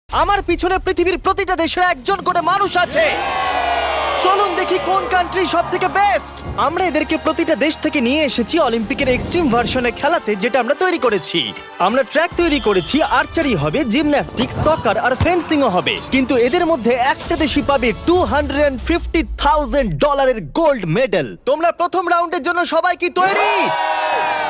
আমার পিছনে পৃথিবীর প্রতিটা দেশের একজন করে মানুষ আছে। চলুন দেখি কোন কান্ট্রি সব থেকে বেস্ট। আমরা এদেরকে প্রতিটা দেশ থেকে নিয়ে এসেছি অলিম্পিকের এক্সট্রিম ভার্সনে খেলাতে, যেটা আমরা তৈরি করেছি। আমরা ট্র্যাক তৈরি করেছি, আর্চারি হবে, জিমন্যাস্টিক্স, সকার আর ফেন্সিংও হবে। কিন্তু এদের মধ্যে একটা দেশই পাবে $250,000 গোল্ড মেডেল। তোমরা প্রথম রাউন্ডের জন্য সবাই কি তৈরি?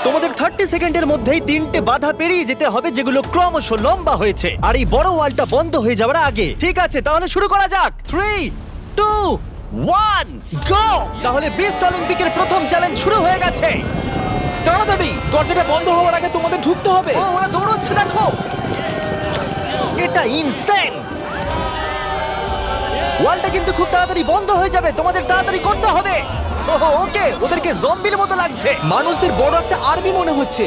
তোমাদের 30 সেকেন্ডের মধ্যেই 3টে বাধা পেরিয়ে যেতে হবে, যেগুলো ক্রমশ লম্বা হয়েছে, আর এই বড় ওয়ালটা বন্ধ হয়ে যাওয়ার আগে। ঠিক আছে, তাহলে শুরু করা যাক। 3, 2, 1, গো! তাহলে বিস্ট অলিম্পিকের প্রথম চ্যালেঞ্জ শুরু হয়ে গেছে। তাড়াতাড়ি, দরজাটা বন্ধ হওয়ার আগে তোমাদের ঢুকতে হবে। ও, ওরা দৌড়চ্ছে, দেখো। এটা ইনসেন। ওয়ালটা কিন্তু খুব তাড়াতাড়ি বন্ধ হয়ে যাবে, তোমাদের তাড়াতাড়ি করতে হবে। ওকে, ওদেরকে জম্বির মতো লাগছে। মানুষদের বড় একটা আর্মি মনে হচ্ছে।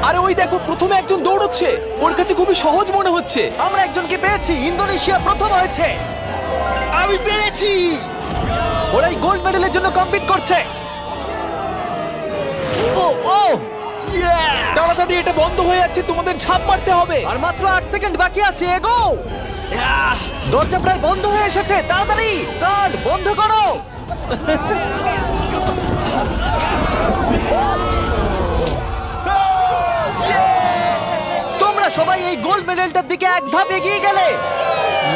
আরে ওই দেখো, প্রথমে একজন দৌড়চ্ছে, ওর কাছে খুবই সহজ মনে হচ্ছে। আমরা একজনকে পেয়েছি, ইন্দোনেশিয়া প্রথম হয়েছে। আমি পেরেছি। ওরা এই গোল্ড মেডেলের জন্য কম্পিট করছে। ও ও, তাড়াতাড়ি, এটা বন্ধ হয়ে যাচ্ছে, তোমাদের ঝাঁপ মারতে হবে। আর মাত্র 8 সেকেন্ড বাকি আছে, এগো। দরজা প্রায় বন্ধ হয়ে এসেছে, তাড়াতাড়ি কার্ড বন্ধ করো। তোমরা সবাই এই গোল্ড মেডেলটার দিকে এক ধাপ এগিয়ে গেলে।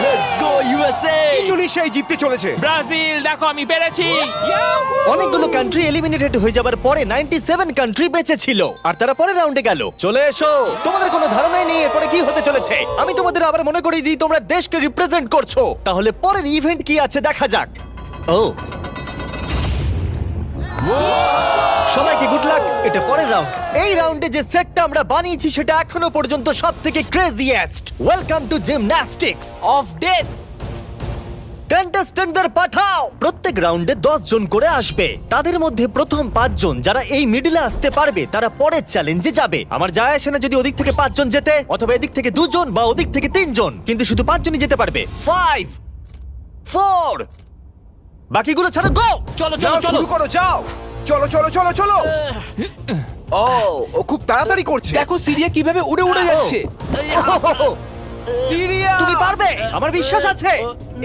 Let's go USA. ইন্দোনেশিয়ায় জিততে চলেছে। ব্রাজিল, দেখো আমি পেরেছি। অনেকগুলো কান্ট্রি এলিমিনেটেড হয়ে যাবার পরে 97 কান্ট্রি বেঁচে ছিল, আর তারা পরের রাউন্ডে গেল। চলে এসো, তোমাদের কোনো ধারণাই নেই এরপরে কি হতে চলেছে। আমি তোমাদের আবার মনে করিয়ে দিই, তোমরা দেশকে রিপ্রেজেন্ট করছো। তাহলে পরের ইভেন্ট কি আছে দেখা যাক। ও, সবাইকে গুড লাক। এটা পরের রাউন্ড। এই রাউন্ডে যে সেটটা আমরা বানিয়েছি সেটা এখনো পর্যন্ত সবথেকে craziest. Welcome to gymnastics. Of death. কন্টেস্ট্যান্টদের পাঠাও। প্রত্যেক রাউন্ডে 10 জন করে আসবে। তাদের মধ্যে প্রথম 5 জন যারা এই মিডলে আসতে পারবে তারা পরের চ্যালেঞ্জে যাবে। আমার যায় আসে না যদি ওদিক থেকে 5 জন যেতে, অথবা এদিক থেকে 2 জন বা ওদিক থেকে 3 জন, কিন্তু শুধু 5 জনই যেতে পারবে। 5, 4, বাকিগুলো ছাড়ো, গো! চলো চলো চলো, শুরু করো, যাও। চলো চলো চলো চলো। ও খুব তাড়াতাড়ি করছে। দেখো সিরিয়া কিভাবে উড়ে উড়ে যাচ্ছে। সিরিয়া, তুমি পারবে, আমার বিশ্বাস আছে।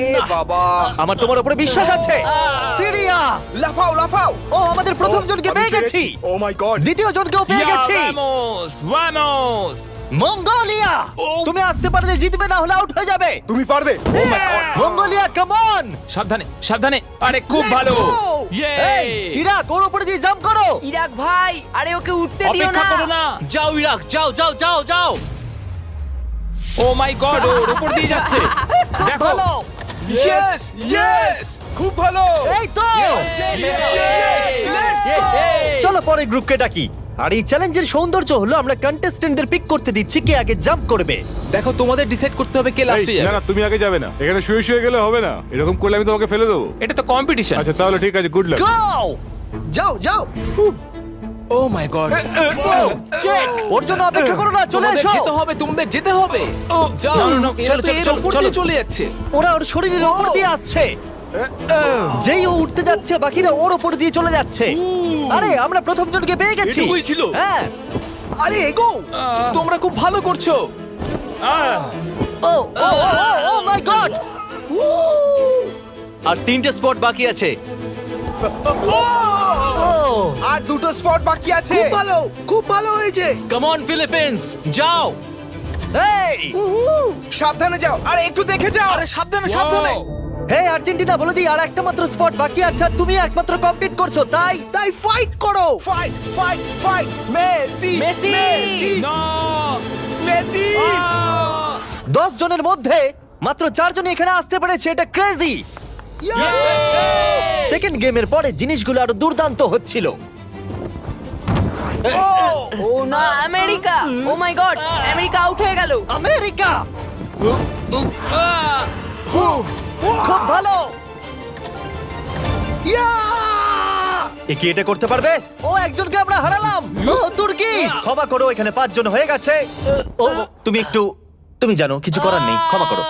এ বাবা, আমার তোমার উপরে বিশ্বাস আছে। সিরিয়া, লাফাও লাফাও। ও, আমাদের প্রথম জনকে পেয়ে গেছি। ও মাই গড, দ্বিতীয় জনকেও পেয়ে গেছি। Vamos, vamos. মঙ্গোলিয়া, তুমি আসতে পারলে জিতবে, না হলে আউট হয়ে যাবে। তুমি পারবে। ও মাই গড, মঙ্গোলিয়া, কাম অন। সাবধানে, সাবধানে। আরে খুব ভালো। ইয়ে। এই, ইরাক, ওর উপরে দিয়ে জাম্প করো। ইরাক ভাই, আরে ওকে উঠতে দিও অপেক্ষা না। করো না। যাও ইরাক, যাও যাও যাও যাও। ও মাই গড, ওর উপর দিয়ে যাচ্ছে। খুব দেখো। ভালো। ইয়েস ইয়েস, খুব ভালো। এই তো, লেটস গো। চলো পরের গ্রুপকে ডাকি। আর এই চ্যালেঞ্জের সৌন্দর্য হলো আমরা কন্টেস্ট্যান্টদের পিক করতে দিচ্ছি কে আগে জাম্প করবে। দেখো, তোমাদের ডিসাইড করতে হবে কে লাস্টে এই, না যাবে। না, তুমি আগে যাবে না, এখানে শুয়ে শুয়ে গেলে হবে না। এরকম করলে আমি তোমাকে ফেলে দেবো। এটা তো কম্পিটিশন। আচ্ছা তাহলে ঠিক আছে, গুড লাক। গো! যাও যাও। ও মাই গড, চেক, ওর জন্য অপেক্ষা করো না, চলে এসো। যেতে হবে, তোমাদের যেতে হবে। যাও, না, না, না, এরা চলো, তো চলো, এর চলো, উপর চলো। দিয়ে চলে যাচ্ছে। ওরা ওর শরীরের ওপর দিয়ে আসছে। যেই ও উঠতে যাচ্ছে, বাকিরা ওর ওপর দিয়ে চলে যাচ্ছে। আরে আমরা প্রথম জনকে পেয়ে গেছি। এটুকুই ছিল? হ্যাঁ। আরে এগো, তোমরা খুব ভালো করছো। ও ও ও মাই গড। আর 3টে স্পট বাকি আছে। ও, আর 2টো স্পট বাকি আছে। খুব ভালো হয়েছে। কাম অন ফিলিপিন্স, যাও। এই, সাবধানে যাও, আরে একটু দেখে যাও। আরে সাবধানে সাবধানে। হে আর্জেন্টিনা, বলে দিই আর একটা মাত্র স্পট বাকি আছে, আর তুমি একমাত্র কমপ্লিট করছো, তাই তাই ফাইট করো। Fight fight fight. Messi Messi. No. Messi. 10 জনের মধ্যে মাত্র 4 জনই এখানে আসতে পেরেছে। এটা ক্রেজি। সেকেন্ড গেমের পরে জিনিসগুলো আরো দুর্দান্ত হচ্ছিল। ও না, আমেরিকা। ও মাই গড, আমেরিকা আউট হয়ে গেল। আমেরিকা, খুব ভালো। এ কি এটা করতে পারবে? ও, একজনকে আমরা হারালাম। ও, তুর্কি, ক্ষমা করো, এখানে 5 জন হয়ে গেছে। ও, তুমি একটু, তুমি জানো কিছু করার নেই, ক্ষমা করো।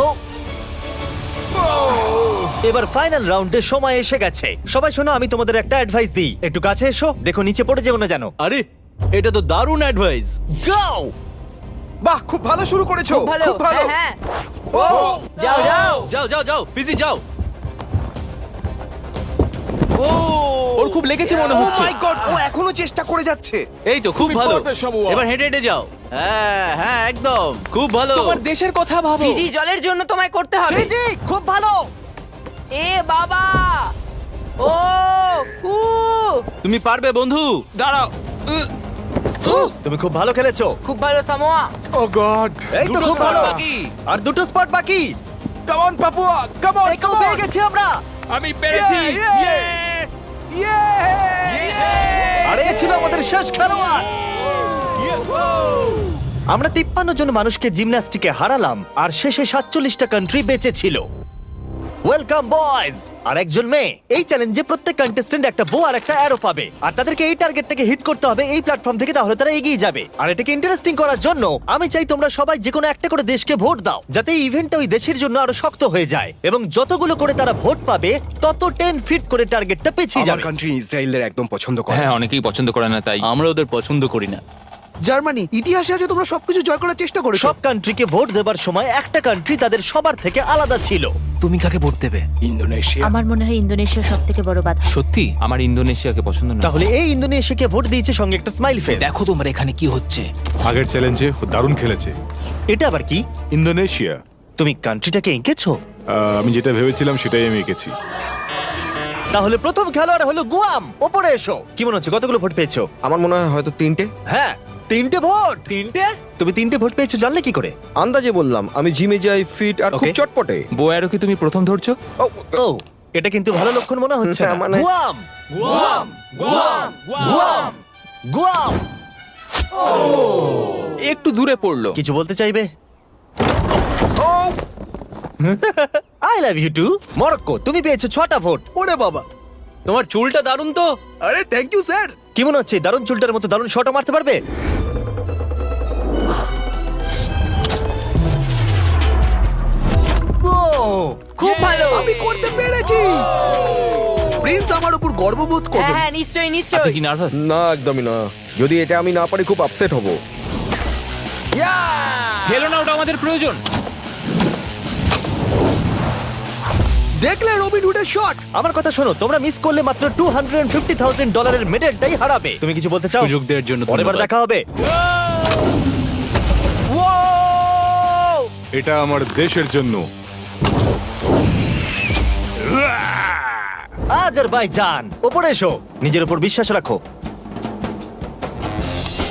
ও, এবার ফাইনাল রাউন্ডের সময় এসে গেছে। সবাই শোনো, আমি তোমাদের একটা অ্যাডভাইস দিই, একটু কাছে এসো, দেখো নিচে পড়ে যেও না যেন। আরে এটা তো দারুণ অ্যাডভাইস। গাও! বাহ, খুব ভালো শুরু করেছো। ভালো খুব ভালো। হ্যাঁ ও যাও যাও যাও যাও যাও ফিজি যাও। ওর খুব লেগেছে মনে হচ্ছে। মাই গড, ও এখনো চেষ্টা করে যাচ্ছে। এই তো খুব ভালো। পারবে, সামুয়া। এবার হেঁটে হেঁটে যাও। হ্যাঁ হ্যাঁ একদম খুব ভালো। তোমার দেশের কথা ভাবো। ফিজি জলের জন্য তোমায় করতে হবে। ফিজি, খুব ভালো! এ বাবা ও উ তুমি পারবে বন্ধু। দাঁড়াও তুমি খুব ভালো খেলেছো। খুব ভালো সামোয়া। ও গড! এই তো দুটো খুব spot ভালো। বাকি। আর দুটো স্পট বাকি। Come on Papua, come on. একেও পেয়ে গেছি আমরা। আমি পেরেছি Yeah, Yes! আর এ ছিল আমাদের শেষ খেলোয়াড়। আমরা 53 জন মানুষকে জিমন্যাস্টিকে হারালাম আর শেষে 47টা কান্ট্রি বেঁচে ছিল। Welcome boys! আর একজন মেয়ে। এই চ্যালেঞ্জে প্রত্যেক কন্টেস্ট্যান্ট একটা বো আর একটা অ্যারো পাবে আর তাদেরকে এই টার্গেটটাকে হিট করতে হবে এই প্ল্যাটফর্ম থেকে, তাহলে তারা এগিয়ে যাবে। আর এটাকে ইন্টারেস্টিং করার জন্য আমি চাই তোমরা সবাই যে কোনো একটা করে দেশকে ভোট দাও, যাতে এই ইভেন্টটা ওই দেশের জন্য আরো শক্ত হয়ে যায়। এবং যতগুলো করে তারা ভোট পাবে তত 10 ফিট করে টার্গেটটা পেছিয়ে আমার যাবে। কান্ট্রি ইসরায়েলের একদম পছন্দ করে। হ্যাঁ অনেকেই পছন্দ করে না তাই আমরা ওদের পছন্দ করি না। জার্মানি, ইতিহাসে আছে তোমরা সবকিছু জয় করার চেষ্টা করেছো। সব কান্ট্রিকে ভোট দেবার সময় একটা কান্ট্রি তাদের সবার থেকে আলাদা ছিল। তুমি কাকে ভোট দেবে? ইন্দোনেশিয়া। আমার মনে হয় ইন্দোনেশিয়া সব থেকে বড় বাধা। সত্যি? আমার ইন্দোনেশিয়াকে পছন্দ না তাহলে এই ইন্দোনেশিয়াকে ভোট দিয়েছে সঙ্গে একটা স্মাইল ফেস। দেখো তোমার এখানে কি হচ্ছে। আগের চ্যালেঞ্জে দারুণ খেলেছে এটা আবার কি? ইন্দোনেশিয়া। তুমি কান্ট্রিটাকে এঁকেছো? আমি যেটা ভেবেছিলাম সেটাই আমি এঁকেছি। তাহলে প্রথম খেলোয়াড় হলো গুয়াম। ওপরে এসো। কি মনে হচ্ছে কতগুলো ভোট পেয়েছো? আমার মনে হয় হয়তো 3টে। হ্যাঁ, 3টে ভোট। 3টে? তুমি 3টে ভোট পেয়েছো জানলে কি করে? আন্দাজে বললাম, আমি জিমে যাই, ফিট আর খুব Okay. চটপটে। বোয়ারও কি তুমি প্রথম ধরছো? ও, এটা কিন্তু ভালো লক্ষণ মনে হচ্ছে না। হ্যাঁ, মানে- গুয়াম, গুয়াম, গুয়াম। একটু দূরে পড়লো। কিছু বলতে চাইবে? I love you too. Morocco, তুমি পেয়েছো 6টা ভোট। ওরে বাবা, তোমার চুলটা দারুণ তো। আরে থ্যাংক ইউ স্যার। কি মনে হচ্ছে দারুণ চুলটার মতো দারুণ শটও মারতে পারবে? ও, খুব ভালো। আমি করতে পেরেছি। প্রিন্স আমার উপর গর্ববোধ হ্যাঁ করবে। হ্যাঁ নিশ্চয়ই আপনি নিশ্চয়ই। কি নার্ভাস? না, একদমই না। যদি এটা আমি না পারি খুব আপসেট হব। ফেলো না, ওটা আমাদের প্রয়োজন। দেখলে রবিন হুডের শট। আমার কথা শোনো, তোমরা মিস করলে মাত্র $250,000 মেডেলটাই হারাবে। তুমি কিছু বলতে চাও? সুযোগ দেওয়ার জন্য পরের বার ধন্যবাদ। দেখা হবে। এটা আমার দেশের জন্য। আজারবাইজান, ওপরে এসো। নিজের উপর বিশ্বাস রাখো।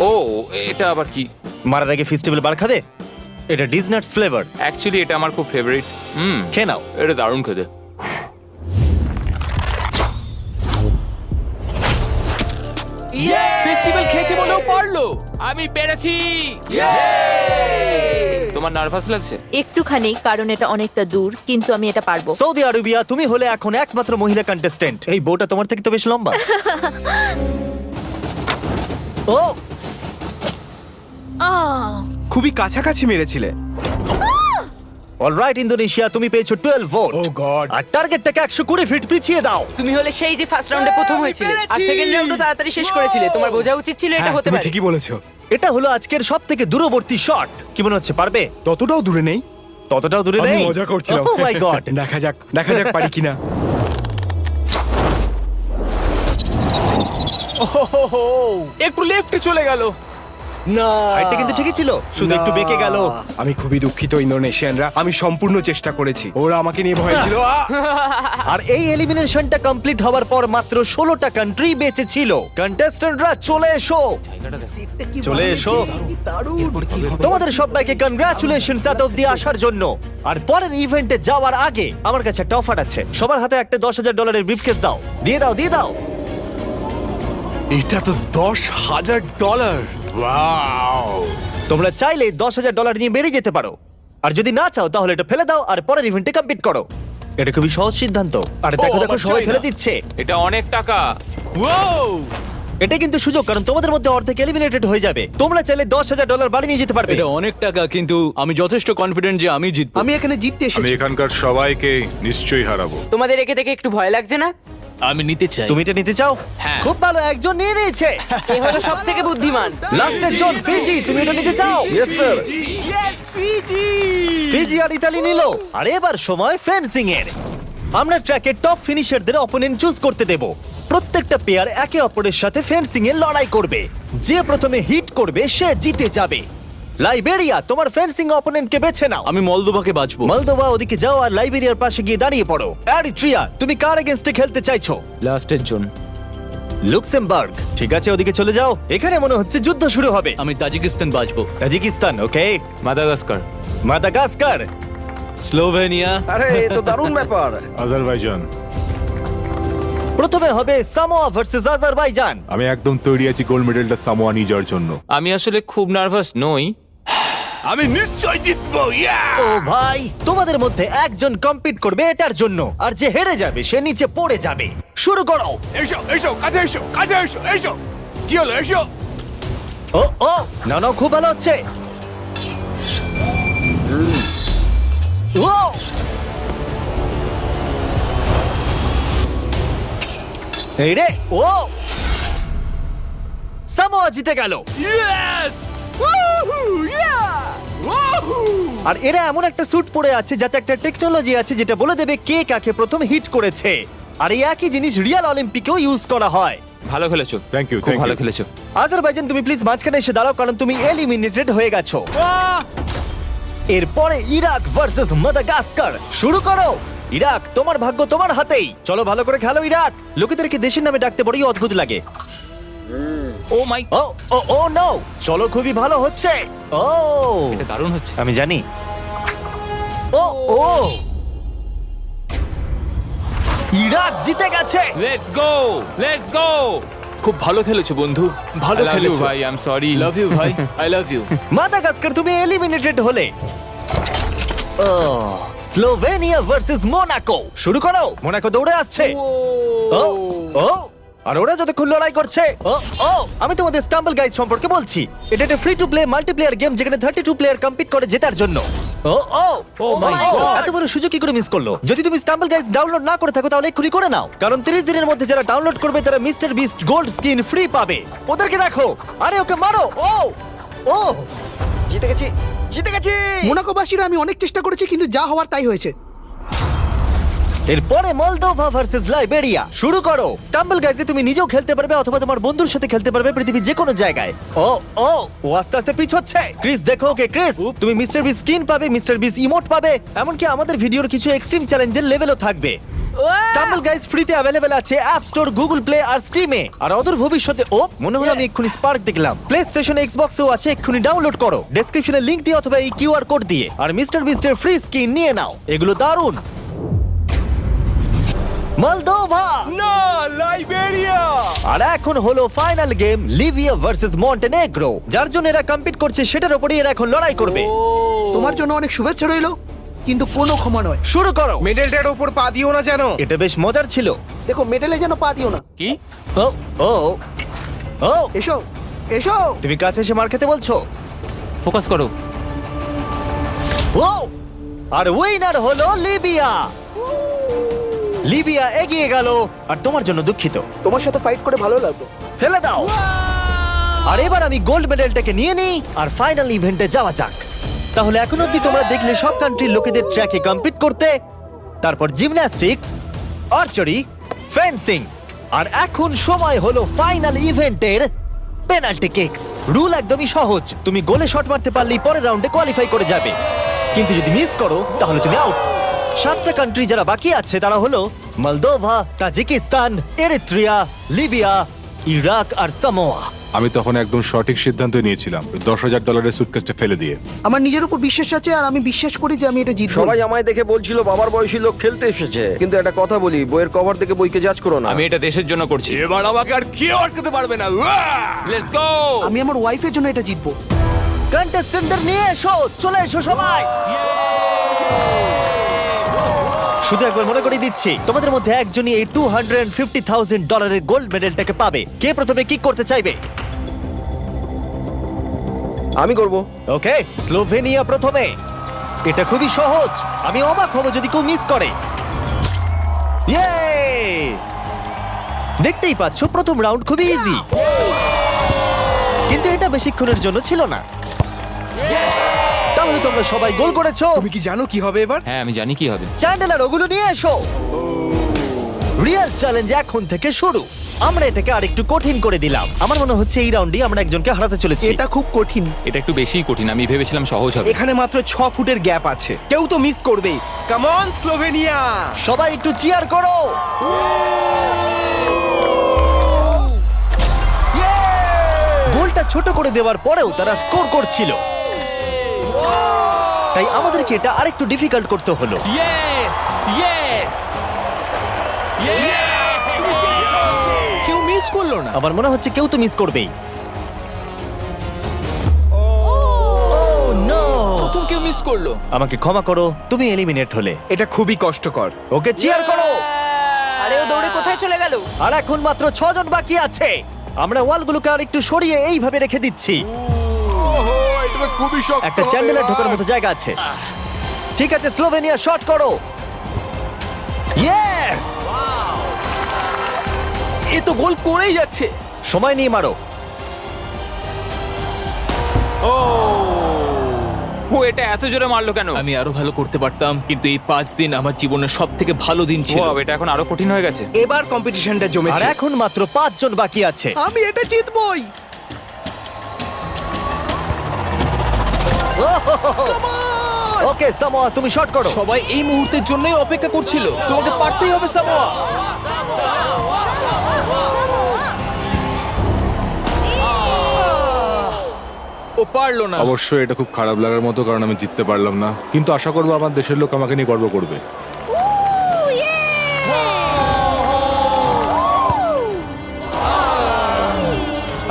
ও এটা আবার কি? মারার আগে ফেস্টিভ্যাল বার খাবে? এটা ডিজনাটস ফ্লেভার। অ্যাকচুয়ালি এটা আমার খুব ফেভারিট। খেয়ে নাও। এটা দারুণ খেতে। ফেস্টিভ্যাল খেয়েছে বলেও পারলো। আমি পেরেছি। তোমার নার্ভাস লাগছে? একটুখানি, কারণ এটা অনেকটা দূর, কিন্তু আমি এটা পারবো। সৌদি আরবিয়া, তুমি হলে এখন একমাত্র মহিলা কন্টেস্ট্যান্ট। এই বউটা তোমার থেকে তো বেশ লম্বা। ও, খুবই কাছাকাছি মেরেছিলে। অলরাইট ইন্দোনেশিয়া, তুমি পেয়েছো 12 ভোট। ও গড। আর টার্গেটটাকে 120 ফিট পিছিয়ে দাও। তুমি হলে সেই যে ফার্স্ট রাউন্ডে প্রথম হয়েছিলে আর সেকেন্ড রাউন্ডে তাড়াতাড়ি শেষ করেছিলে। তোমার বোঝা উচিত ছিল এটা হতে তুমি পারে। ঠিকই বলেছো। এটা হলো আজকের সব থেকে দূরবর্তী শট। কি মনে হচ্ছে পারবে? ততটাও দূরে নেই। ততটাও দূরে আমি নেই। মজা করছিলাম। ও মাই গড। দেখা যাক পারি কিনা। একটু লেফটে চলে গেল। না, এটা কিন্তু ঠিকই ছিল, শুধু একটু বেঁকে গেল। আমি খুবই দুঃখিত ইন্দোনেশিয়ানরা, আমি সম্পূর্ণ চেষ্টা করেছি। ওরা আমাকে নিয়ে ভয় ছিল। আর এই এলিমিনেশনটা কমপ্লিট হওয়ার পর মাত্র 16টা কান্ট্রি বেঁচে ছিল। কন্টেস্ট্যান্টরা চলে এসো, চলে এসো। তোমাদের সবাইকে কনগ্রাচুলেশনস এত অব্দি আসার জন্য। আর পরের ইভেন্টে যাওয়ার আগে আমার কাছে একটা অফার আছে। সবার হাতে একটা $10,000 ব্রিফকেস দাও। দিয়ে দাও, দিয়ে দাও। এটা তো $10,000। তোমরা চাইলে $10,000 নিয়ে বেরিয়ে যেতে পারো। আর যদি না চাও তাহলে এটা ফেলে দাও আর পরের ইভেন্টে কমপ্লিট করো। এটা খুবই সহজ সিদ্ধান্ত। আর দেখো দেখো আবার সবাই চাই ফেলে না। দিচ্ছে। এটা অনেক টাকা। এটা কিন্তু সুযোগ, কারণ তোমাদের মধ্যে অর্ধেক এলিমিনেটেড হয়ে যাবে। তোমরা চাইলে $10,000 বাড়ি নিয়ে যেতে পারবে। এটা অনেক টাকা, কিন্তু আমি যথেষ্ট কনফিডেন্ট যে আমি জিতবো। আমি এখানে জিততে আমি এসেছি। এখানকার সবাইকে নিশ্চয়ই হারাবো। তোমাদের একে দেখে একটু ভয় লাগছে না? আমি নিতে চাই। তুমি এটা নিতে চাও? হ্যাঁ। খুব ভালো, একজন নিয়ে নিয়েছে। এ হলো সব থেকে বুদ্ধিমান। লাস্টের জন ফিজি, তুমি এটা নিতে চাও? Yes Fiji! ফিজি আর ইতালি নিল। আর এবার সময় ফেন্সিং এর। আমরা ট্র্যাকের টপ ফিনিশারদের অপোনেন্ট চুজ করতে দেব। প্রত্যেকটা পেয়ার একে অপরের সাথে ফেন্সিং এ লড়াই করবে। যে প্রথমে হিট করবে সে জিতে যাবে। লাইবেরিয়া, তোমার ফেন্সিং অপোনেন্টকে বেছে নাও। আমি মলদোভাকে বাঁচবো। মলদোভা ওদিকে যাও আর লাইবেরিয়ার পাশে গিয়ে দাঁড়িয়ে পড়ো। এরিট্রিয়া, তুমি কার এগেইনস্টে খেলতে চাইছো? লাস্টের জন। লুক্সেমবার্গ, ঠিক আছে ওদিকে চলে যাও। এখানে মনে হচ্ছে যুদ্ধ শুরু হবে। আমি তাজিকিস্তান বাঁচবো। তাজিকিস্তান, ওকে। মাদাগাস্কার। Madagascar, Slovenia. আরে এ তো দারুণ ব্যাপার। আজারবাইজান। প্রথমে হবে সামোয়া ভার্সেস আজারবাইজান। আমি একদম তৈরি আছি গোল্ড মেডেলটা সামোয়া নিয়ে যাওয়ার জন্য। আমি আসলে খুব নার্ভাস নই। আমি নিশ্চয় জিতবো। ও ভাই, তোমাদের মধ্যে একজন কম্পিট করবে এটার জন্য, আর যে হেরে যাবে সে নিচে পড়ে যাবে। শুরু করো। এসো এসো, কাছে এসো, কাছে এসো, এসো। কি হলো? এসো। ও ও, না না, খুব ভালো হচ্ছে। ও! এই রে, ও! সামোয়া জিতে গেল। আর এরা এমন একটা স্যুট পরে আছে যাতে একটা টেকনোলজি আছে যেটা বলে দেবে কে কাকে প্রথম হিট করেছে। আর এই একই জিনিস রিয়াল অলিম্পিকেও ইউজ করা হয়। ভালো খেলেছো। Thank you, খুব thank ভালো you. খেলেছো। আজারবাইজান, তুমি প্লিজ মাঝখানে এসে দাঁড়াও, কারণ তুমি এলিমিনেটেড হয়ে গেছো। এরপরে ইরাক ভার্সেস মাদাগাস্কার। শুরু করো। ইরাক, তোমার ভাগ্য তোমার হাতেই। চলো ভালো করে খেলো ইরাক। লোকেদেরকে দেশের নামে ডাকতে বড়ই অদ্ভুত লাগে। ও মাই, ও ও ও নো, চলো খুবই ভালো হচ্ছে। ও, এটা দারুণ হচ্ছে। আমি জানি। ও ও, ইরাক জিতে গেছে। Let's go, let's go. খুব ভালো খেলেছো বন্ধু, ভালো I love you খেলেছো ভাই, I am sorry. Love you ভাই, আই লাভ ইউ। মাদাগাস্কার, তুমি এলিমিনেটেড হলে। ও, স্লোভেনিয়া ভার্সেস মোনাকো। শুরু করো। মোনাকো দৌড়ে আসছে। ও ও, আর ওরা যতক্ষণ লড়াই করছে। ও ও, আমি তোমাদের স্টাম্বল গাইজ সম্পর্কে বলছি। এটা একটা free to play multiplayer game যেখানে 32 প্লেয়ার কম্পিট করে জেতার জন্য। ও ও Oh my God! এত বড় সুযোগ কি করে মিস করলো? যদি তুমি স্টাম্বল গাইজ ডাউনলোড না করে থাকো তাহলে এক্ষুনি করে নাও, কারণ 30 দিনের মধ্যে যারা ডাউনলোড করবে তারা mister beast gold skin free পাবে। ওদেরকে দেখো। আরে ওকে মারো। ও ও, জিতে গেছি, জিতে গেছি। মোনাকোবাসীরা আমি অনেক চেষ্টা করেছি কিন্তু যা হওয়ার তাই হয়েছে। এরপরে মলদোভা ভার্সেস লাইবেরিয়া। শুরু করো। স্টাম্বল গাইজে তুমি নিজেও খেলতে পারবে অথবা তোমার বন্ধুর সাথে খেলতে পারবে পৃথিবীর যে কোনো জায়গায়। ও ও, ও আস্তে আস্তে পিছোচ্ছে। ক্রিস দেখো ওকে। ক্রিস, তুমি মিস্টার বিস স্কিন পাবে, মিস্টার বিস ইমোট পাবে, এমনকি আমাদের ভিডিওর কিছু এক্সট্রিম চ্যালেঞ্জের লেভেলও থাকবে। স্টাম্বল গাইজ ফ্রিতে অ্যাভেলেবেল আছে অ্যাপ স্টোর, গুগল প্লে আর স্টিমে। আর অদূর ভবিষ্যতে, ও মনে হলো আমি এক্ষুনি স্পার্ক দেখলাম, প্লে স্টেশন, এক্সবক্সেও আছে। এক্ষুনি ডাউনলোড করো ডেসক্রিপশনে লিংক দিয়ে অথবা এই কিউআর কোড দিয়ে, আর মিস্টার বিস্টের ফ্রি স্কিন নিয়ে নাও। এগুলো দারুণ। মলদোভা না, লাইবেরিয়া। আর এখন হলো final game, Libya versus Montenegro. যার জন্য এরা কম্পিট করছে সেটার উপরই এরা এখন লড়াই করবে। তোমার জন্য অনেক শুভেচ্ছা রইলো, কিন্তু কোনো ক্ষমা নয়। শুরু করো। মেডেলটার উপর পা দিও না যেন। এটা বেশ মজার ছিল। দেখো, মেডেলে যেন পা দিও না। কি? ও ও ও, এসো এসো। তুমি কাছে এসে মার খেতে বলছো। ফোকাস করো। ও, আর উইনার হলো লিবিয়া। লিবিয়া এগিয়ে গেল। আর তোমার জন্য দুঃখিত। তোমার সাথে ফাইট করে ভালো লাগলো। ফেলে দাও। আর এবার আমি গোল্ড মেডেলটাকে নিয়ে নিই আর ফাইনাল ইভেন্টে যাওয়া যাক। তাহলে এখন অব্দি তোমরা দেখলে সব কান্ট্রির লোকেদের ট্র্যাকে কম্পিট করতে, তারপর জিমন্যাস্টিক্স, আর্চারি, ফেন্সিং, আর এখন সময় হলো ফাইনাল ইভেন্টের পেনাল্টি কিকস। রুল একদমই সহজ, তুমি গোলে শট মারতে পারলেই পরের রাউন্ডে কোয়ালিফাই করে যাবে, কিন্তু যদি মিস করো তাহলে তুমি আউট। 7টা কান্ট্রি যারা বাকি আছে তারা হলো Moldova, Tajikistan, Eritrea, Libya, Iraq আর সামোয়া। আমি তখন একদম সঠিক সিদ্ধান্ত নিয়েছিলাম, $10,000 সুটকেসটা ফেলে দিয়ে। আমার নিজের উপর বিশ্বাস আছে আর আমি বিশ্বাস করি যে আমি এটা জিতবো। সবাই আমায় দেখে বলছিল বাবার বয়সী লোক খেলতে এসেছে, কিন্তু একটা কথা বলি, বইয়ের কভার দেখে বইকে জাজ করো না। আমি এটা দেশের জন্য করছি। এবার আমাকে আর কেউ আটকাতে পারবে না। Let's go. আমি আমার ওয়াইফের জন্য এটা জিতবো। কন্টেস্টেন্টদের নিয়ে এসো, চলে এসো সবাই। শুধু একবার মনে করে দিচ্ছি, তোমাদের মধ্যে একজনই এই $250,000 গোল্ড মেডেলটাকে পাবে। কে প্রথমে কিক করতে চাইবে? আমি করব। ওকে, স্লোভেনিয়া প্রথমে। এটা খুবই সহজ, আমি অবাক হব যদি কেউ মিস করে। ইয়ে! দেখতেই পাচ্ছ প্রথম রাউন্ড খুবই ইজি, কিন্তু এটা বেশিক্ষণের জন্য ছিল না। তাহলে তোমরা সবাই গোল করেছো। তুমি কি জানো কি হবে এবার? হ্যাঁ আমি জানি কি হবে। চ্যান্ডেলার ওগুলো নিয়ে এসো। রিয়েল চ্যালেঞ্জ এখন থেকে শুরু। আমরা এটাকে আরেকটু কঠিন করে দিলাম। আমার মনে হচ্ছে এই রাউন্ডে আমরা একজনকে হারাতে চলেছি। এটা খুব কঠিন। এটা একটু বেশিই কঠিন, আমি ভেবেছিলাম সহজ হবে। এখানে মাত্র 6 ফুটের গ্যাপ আছে, কেউ তো মিস করবেই। Come on Slovenia! সবাই একটু চিয়ার করো। গোলটা ছোট করে দেওয়ার পরেও তারা স্কোর করছিল, তাই আমাদেরকে এটা আরেকটু ডিফিকাল্ট করতে হলো। ইয়েস ইয়েস কেউ মিস করলো না। আমার মনে হচ্ছে কেউ তো মিস করবেই। Oh, no! প্রথম কেউ মিস করলো। আমাকে ক্ষমা করো, তুমি এলিমিনেট হলে। এটা খুবই কষ্টকর। ওকে চিয়ার করো। আরে ও দৌড়ে কোথায় চলে গেল? আর এখন মাত্র 6 জন বাকি আছে। আমরা ওয়ালগুলোকে আরেকটু সরিয়ে এইভাবে রেখে দিচ্ছি। এটা খুবই শক্ত। একটা চ্যান্ডেলার ঢোকার মতো জায়গা আছে। ঠিক আছে, স্লোভেনিয়া শট করো। ইয়েস! এ তো গোল করেই যাচ্ছে। সময় নিয়ে মারো। ও এটা এত জোরে মারলো কেন? আমি আরো ভালো করতে পারতাম, কিন্তু এই 5 দিন আমার জীবনের সবথেকে ভালো দিন ছিল। Wow, এটা এখন আরো কঠিন হয়ে গেছে। এবার কম্পিটিশনটা আর জমেছে। এখন মাত্র 5 জন বাকি আছে। আমি এটা জিতবই। ওকে সামোয়া, তুমি শট করো। সবাই এই মুহূর্তের জন্যই অপেক্ষা করছিল। তোমাকে পারতেই হবে সামোয়া। ও পারলো না। অবশ্যই এটা খুব খারাপ লাগার মতো, কারণ আমি জিততে পারলাম না, কিন্তু আশা করবো আমার দেশের লোক আমাকে নিয়ে গর্ব করবে।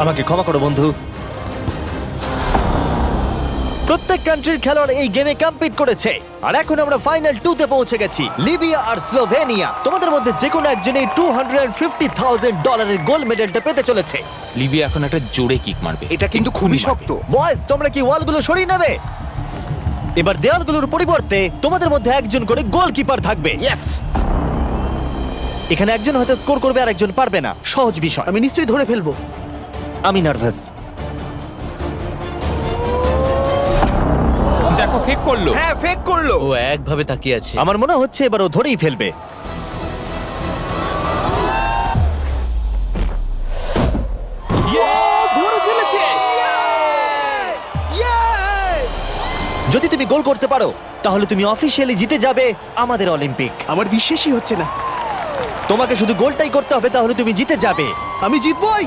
আমাকে ক্ষমা করো বন্ধু। প্রত্যেক কান্ট্রির খেলোয়াড় এই গেমে কম্পিট করেছে, আর এখন আমরা ফাইনাল 2 তে পৌঁছে গেছি। লিবিয়া আর স্লোভেনিয়া। তোমাদের মধ্যে যে কোনো একজন এই $250,000 গোল্ড মেডেলটা পেতে চলেছে। লিবিয়া এখন একটা জোরে কিক মারবে। এটা কিন্তু খুবই শক্ত। বয়েজ, তোমরা কি ওয়ালগুলো সরিয়ে নেবে? এবার দেওয়ালগুলোর পরিবর্তে তোমাদের মধ্যে একজন করে গোলকিপার থাকবে। এখানে একজন হয়তো স্কোর করবে আর একজন পারবে না। সহজ বিষয়। আমি নিশ্চয়ই ধরে ফেলবো। আমি নার্ভাস। দেখো ফেক করলো। হ্যাঁ, ফেক করলো। ও একভাবে তাকিয়ে আছে। আমার মনে হচ্ছে এবার ও ধরেই ফেলবে। ধরে ফেলেছে। যদি তুমি গোল করতে পারো তাহলে তুমি অফিসিয়ালি জিতে যাবে আমাদের অলিম্পিক। আমার বিশ্বাসই হচ্ছে না। তোমাকে শুধু গোলটাই করতে হবে, তাহলে তুমি জিতে যাবে। আমি জিতবই।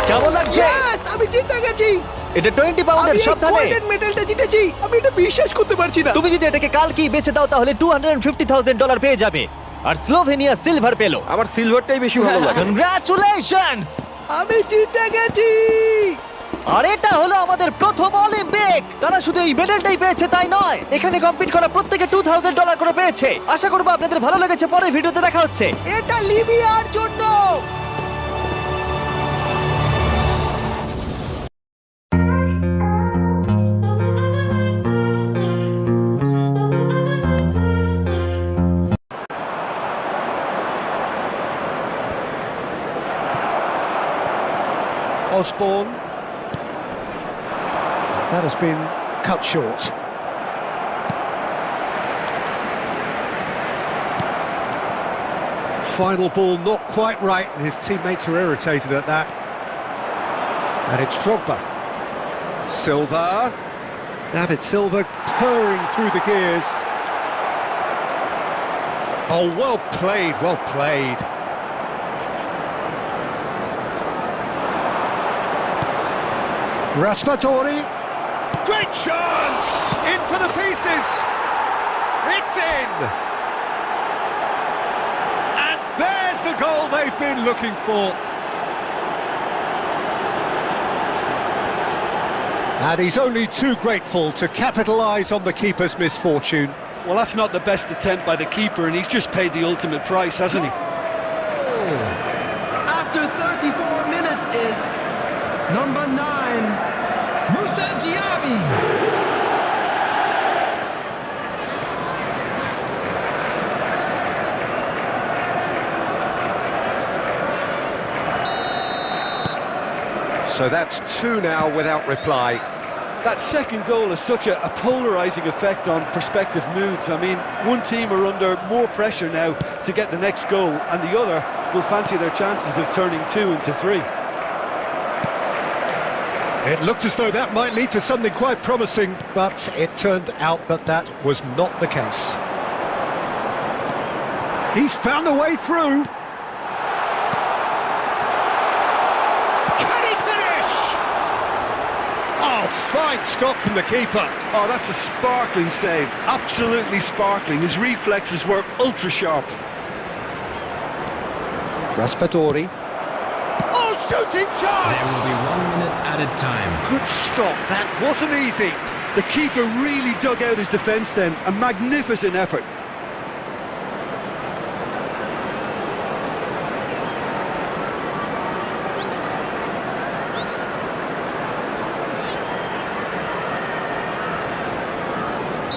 কেমন লাগছে? Yes! আমি জিতে গেছি। এটা 20 পাউন্ডের, আমি এই সাবধানে। গোল্ডেন মেডেলটা জিতেছি। আমি এটা বিশ্বাস করতে পারছি না। তুমি যদি এটাকে কালকেই বেচে দাও তাহলে $250,000 পেয়ে যাবে। আর স্লোভেনিয়া সিলভার পেল। আমার সিলভারটাই বেশি ভালো লাগে। কনগ্রাচুলেশনস! আমি জিতে গেছি। আর এটা হলো আমাদের প্রথম অলিম্পিক। তারা শুধু এই মেডেলটাই পেয়েছে তাই নয়, এখানে কম্পিট করা প্রত্যেকে $2,000 করে পেয়েছে। আশা করবো আপনাদের ভালো লেগেছে। পরের ভিডিওতে দেখা হচ্ছে। এটা লিবিয়ার জন্য। Osborne. That has been cut short. Final ball not quite right, and his teammates are irritated at that. And it's Drogba. Silva. David Silva purring through the gears. Oh, well played, well played. Raspadori, great chance! In for the pieces! It's in! And there's the goal they've been looking for. And he's only too grateful to capitalise on the keeper's misfortune. Well, that's not the best attempt by the keeper, and he's just paid the ultimate price, hasn't he? After 34 minutes is number 9, Musa Diaby. So that's 2 now without reply. That second goal has such a polarising effect on prospective moods. I mean, one team are under more pressure now to get the next goal, and the other will fancy their chances of turning 2 into 3. It looked as though that might lead to something quite promising, but it turned out that that was not the case. He's found a way through. Can he finish? Oh, fine stop from the keeper. Oh, that's a sparkling save. Absolutely sparkling. His reflexes were ultra sharp. Raspadori. Oh, shooting chance! There will be 1 minute added time. Good stop. That wasn't easy. The keeper really dug out his defence then. A magnificent effort.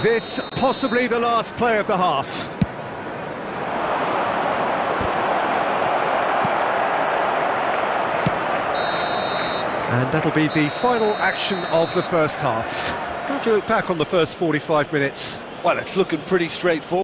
This possibly the last play of the half. And that'll be the final action of the first half. How do you look back on the first 45 minutes? Well, it's looking pretty straightforward.